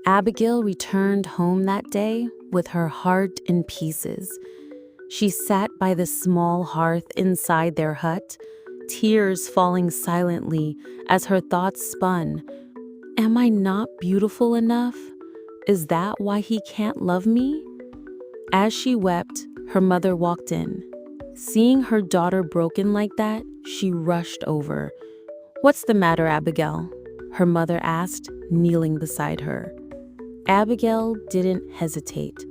Abigail returned home that day with her heart in pieces. She sat by the small hearth inside their hut, tears falling silently as her thoughts spun. Am I not beautiful enough? Is that why he can't love me? As she wept, her mother walked in. Seeing her daughter broken like that, she rushed over. "What's the matter, Abigail?" her mother asked, kneeling beside her. Abigail didn't hesitate.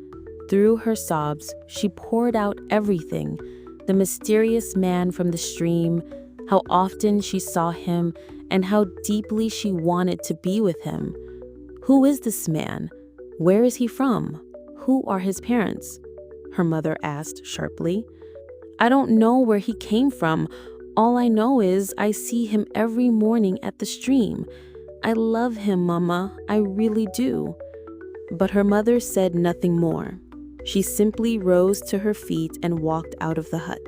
Through her sobs, she poured out everything: the mysterious man from the stream, how often she saw him, and how deeply she wanted to be with him. Who is this man? Where is he from? Who are his parents? Her mother asked sharply. I don't know where he came from. All I know is I see him every morning at the stream. I love him, Mama. I really do. But her mother said nothing more. She simply rose to her feet and walked out of the hut.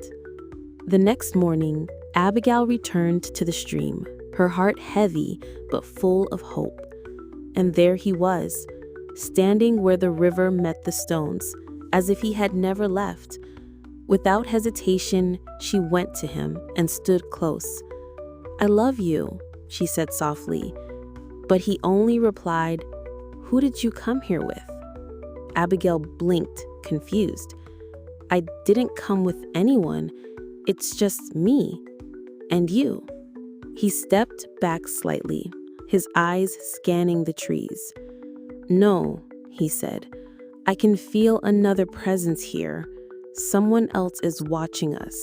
The next morning, Abigail returned to the stream, her heart heavy but full of hope. And there he was, standing where the river met the stones, as if he had never left. Without hesitation, she went to him and stood close. I love you, she said softly. But he only replied, Who did you come here with? Abigail blinked, confused. I didn't come with anyone. It's just me and you. He stepped back slightly, his eyes scanning the trees. No, he said. I can feel another presence here. Someone else is watching us.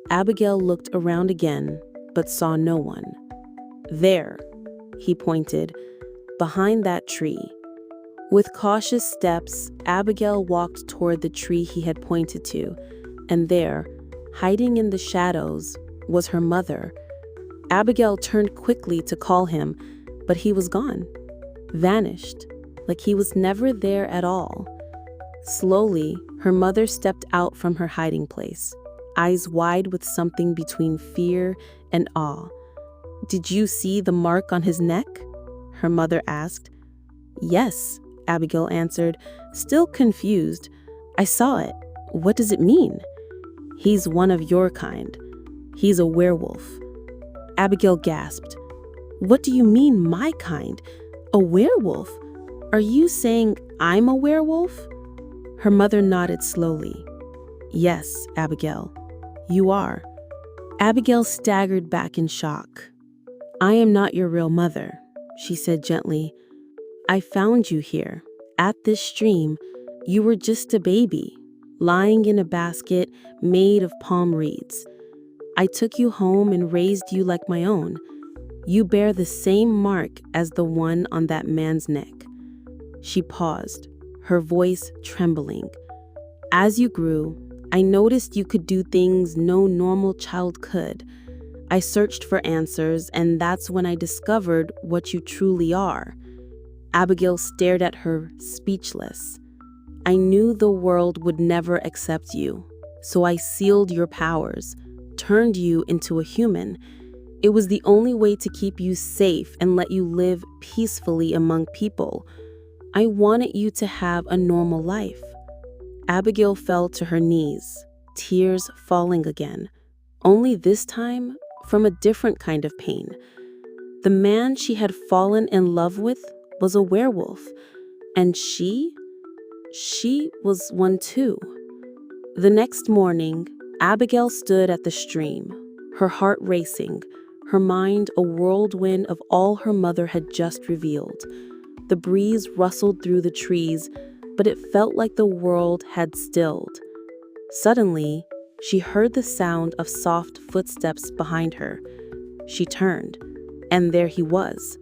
Abigail looked around again, but saw no one. There, he pointed, behind that tree. With cautious steps, Abigail walked toward the tree he had pointed to, and there, hiding in the shadows, was her mother. Abigail turned quickly to call him, but he was gone, vanished, like he was never there at all. Slowly, her mother stepped out from her hiding place, eyes wide with something between fear and awe. Did you see the mark on his neck? Her mother asked. Yes, Abigail answered, still confused. I saw it. What does it mean? He's one of your kind. He's a werewolf. Abigail gasped. What do you mean, my kind? A werewolf? Are you saying I'm a werewolf? Her mother nodded slowly. Yes, Abigail, you are. Abigail staggered back in shock. I am not your real mother, she said gently. I found you here, at this stream. You were just a baby, lying in a basket made of palm reeds. I took you home and raised you like my own. You bear the same mark as the one on that man's neck. She paused, her voice trembling. As you grew, I noticed you could do things no normal child could. I searched for answers, and that's when I discovered what you truly are. Abigail stared at her, speechless. I knew the world would never accept you, so I sealed your powers, turned you into a human. It was the only way to keep you safe and let you live peacefully among people. I wanted you to have a normal life. Abigail fell to her knees, tears falling again, only this time from a different kind of pain. The man she had fallen in love with was a werewolf, and she was one too. The next morning, Abigail stood at the stream, her heart racing, her mind a whirlwind of all her mother had just revealed. The breeze rustled through the trees, but it felt like the world had stilled. Suddenly, she heard the sound of soft footsteps behind her. She turned, and there he was.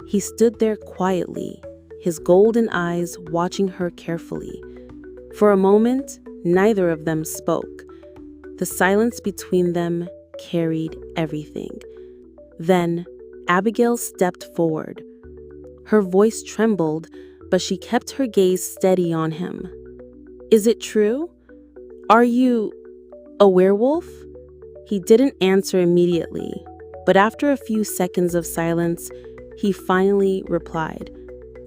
He stood there quietly, his golden eyes watching her carefully. For a moment, neither of them spoke. The silence between them carried everything. Then, Abigail stepped forward. Her voice trembled, but she kept her gaze steady on him. Is it true? Are you a werewolf? He didn't answer immediately, but after a few seconds of silence, he finally replied,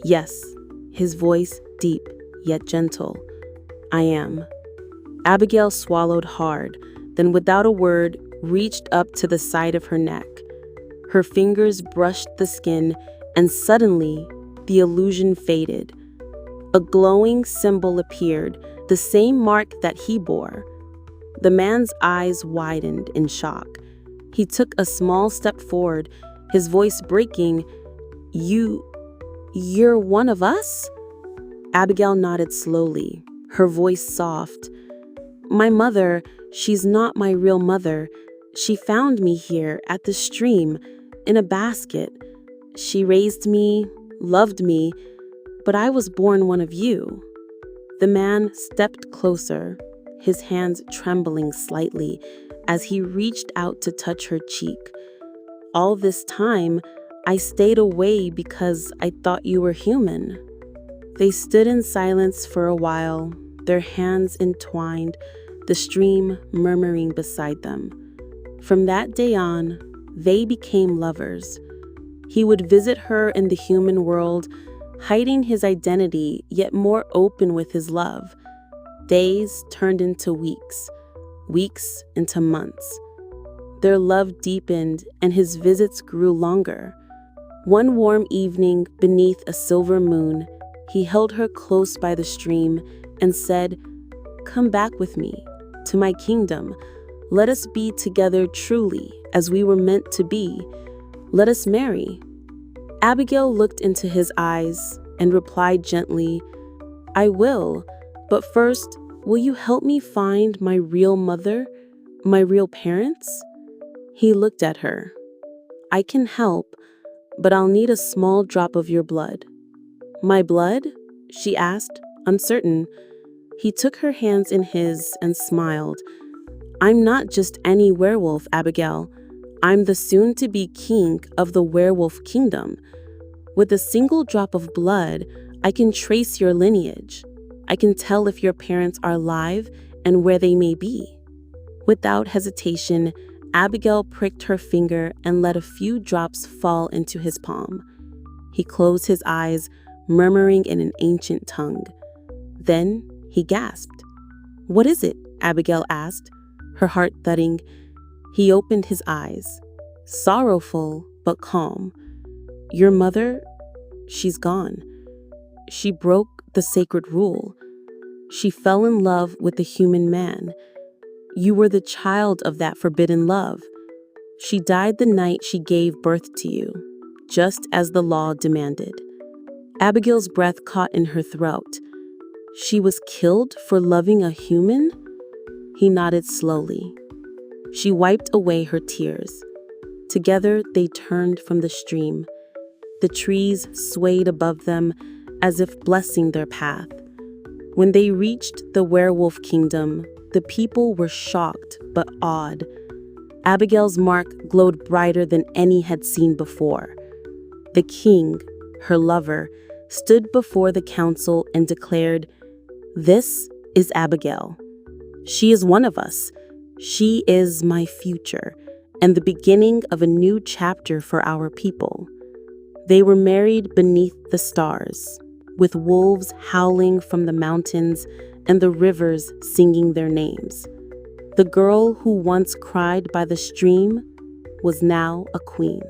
Yes, his voice deep yet gentle. I am. Abigail swallowed hard, then without a word, reached up to the side of her neck. Her fingers brushed the skin, and suddenly, the illusion faded. A glowing symbol appeared, the same mark that he bore. The man's eyes widened in shock. He took a small step forward, his voice breaking. You're one of us? Abigail nodded slowly, her voice soft. My mother, she's not my real mother. She found me here at the stream, in a basket. She raised me, loved me, but I was born one of you. The man stepped closer, his hands trembling slightly as he reached out to touch her cheek. All this time, I stayed away because I thought you were human. They stood in silence for a while, their hands entwined, the stream murmuring beside them. From that day on, they became lovers. He would visit her in the human world, hiding his identity, yet more open with his love. Days turned into weeks, weeks into months. Their love deepened, and his visits grew longer. One warm evening, beneath a silver moon, he held her close by the stream and said, "Come back with me, to my kingdom. Let us be together truly, as we were meant to be. Let us marry." Abigail looked into his eyes and replied gently, "I will, but first, will you help me find my real mother, my real parents?" He looked at her. "I can help, but I'll need a small drop of your blood." "My blood?" she asked, uncertain. He took her hands in his and smiled. "I'm not just any werewolf, Abigail. I'm the soon-to-be king of the werewolf kingdom. With a single drop of blood, I can trace your lineage. I can tell if your parents are alive and where they may be." Without hesitation, Abigail pricked her finger and let a few drops fall into his palm. He closed his eyes, murmuring in an ancient tongue. Then he gasped. "What is it?" Abigail asked, her heart thudding. He opened his eyes, sorrowful but calm. "Your mother, she's gone. She broke the sacred rule. She fell in love with a human man. You were the child of that forbidden love. She died the night she gave birth to you, just as the law demanded." Abigail's breath caught in her throat. "She was killed for loving a human?" He nodded slowly. She wiped away her tears. Together they turned from the stream. The trees swayed above them as if blessing their path. When they reached the werewolf kingdom, the people were shocked but awed. Abigail's mark glowed brighter than any had seen before. The king, her lover, stood before the council and declared, "This is Abigail. She is one of us. She is my future, and the beginning of a new chapter for our people." They were married beneath the stars, with wolves howling from the mountains and the rivers singing their names. The girl who once cried by the stream was now a queen.